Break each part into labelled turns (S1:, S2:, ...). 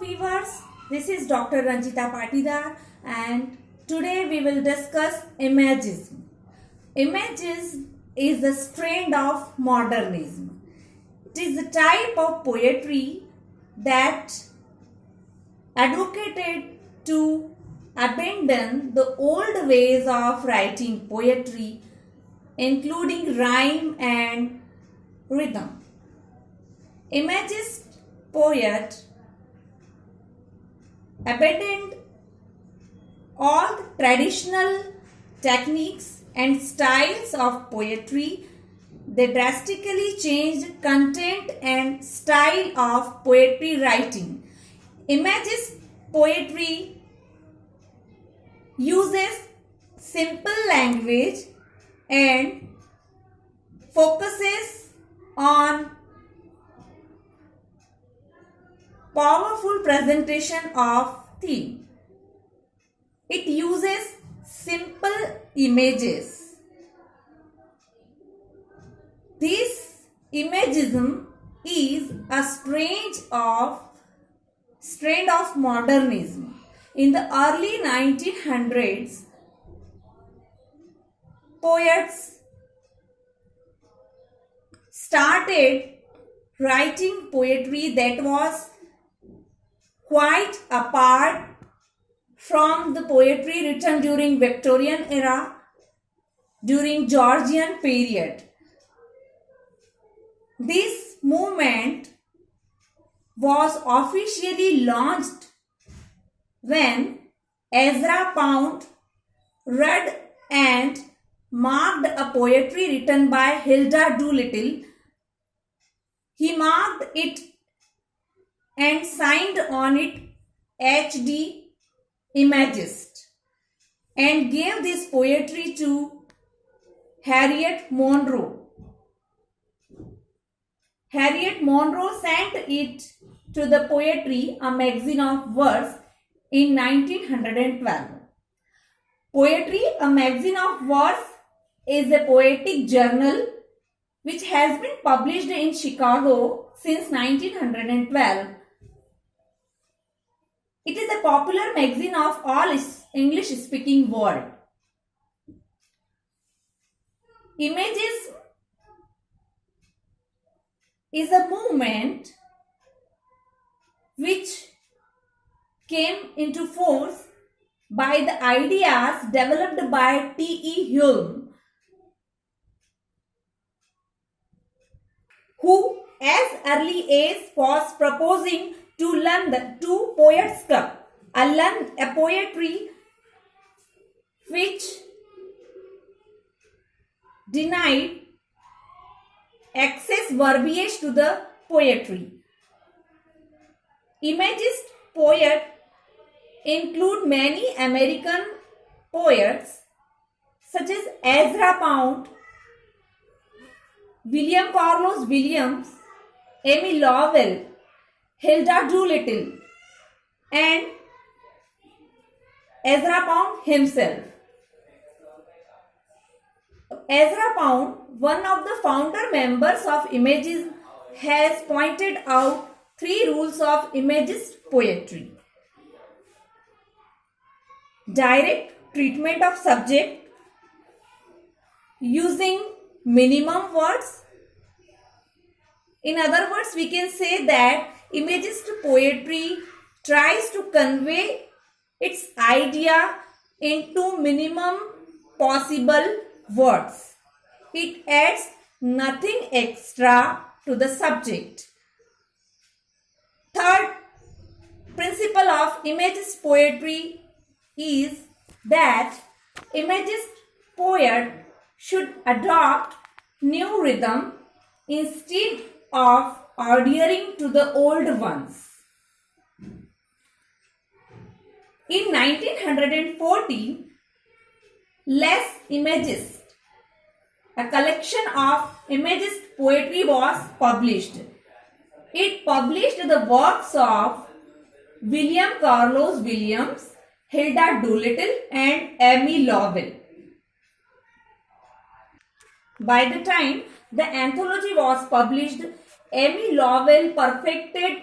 S1: Viewers, this is Dr. Ranjita Patidar and today we will discuss Imagism. Imagism is a strain of modernism. It is a type of poetry that advocated to abandon the old ways of writing poetry, including rhyme and rhythm. Imagist poet abandoned all the traditional techniques and styles of poetry. They drastically changed content and style of poetry writing. Imagist poetry uses simple language and focuses on powerful presentation of theme. It uses simple images. This imagism is a strain of modernism. In the early 1900s, poets started writing poetry that was quite apart from the poetry written during Victorian era, during Georgian period. This movement was officially launched when Ezra Pound read and marked a poetry written by Hilda Doolittle. He marked it and signed on it H.D. Imagist and gave this poetry to Harriet Monroe. Harriet Monroe sent it to the Poetry, a magazine of verse, in 1912. Poetry, a magazine of verse, is a poetic journal which has been published in Chicago since 1912. It is a popular magazine of all English-speaking world. Imagism is a movement which came into force by the ideas developed by T.E. Hulme, who as early as was proposing to learn the two poets' cup, a poetry which denied access verbiage to the poetry. Imagist poet include many American poets such as Ezra Pound, William Carlos Williams, Emmy Lowell, Hilda Doolittle, and Ezra Pound himself. Ezra Pound, one of the founder members of Imagism, has pointed out 3 rules of Imagist poetry. Direct treatment of subject using minimum words. In other words, we can say that Imagist poetry tries to convey its idea into minimum possible words. It adds nothing extra to the subject. Third principle of Imagist poetry is that Imagist poet should adopt new rhythm instead of adhering to the old ones. In 1914, Les Imagistes, a collection of Imagist poetry, was published. It published the works of William Carlos Williams, Hilda Doolittle, and Emmy Lowell. By the time the anthology was published, Emmy Lowell perfected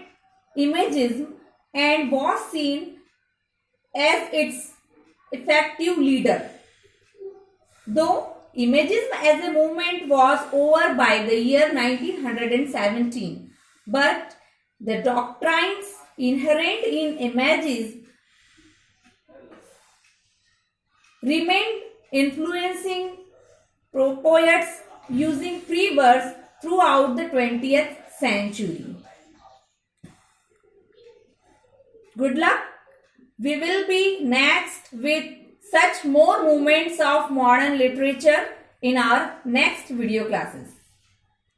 S1: Imagism and was seen as its effective leader. Though Imagism as a movement was over by the year 1917, but the doctrines inherent in images remained influencing poets using free verse throughout the 20th century. Good luck. We will be next with such more movements of modern literature in our next video classes.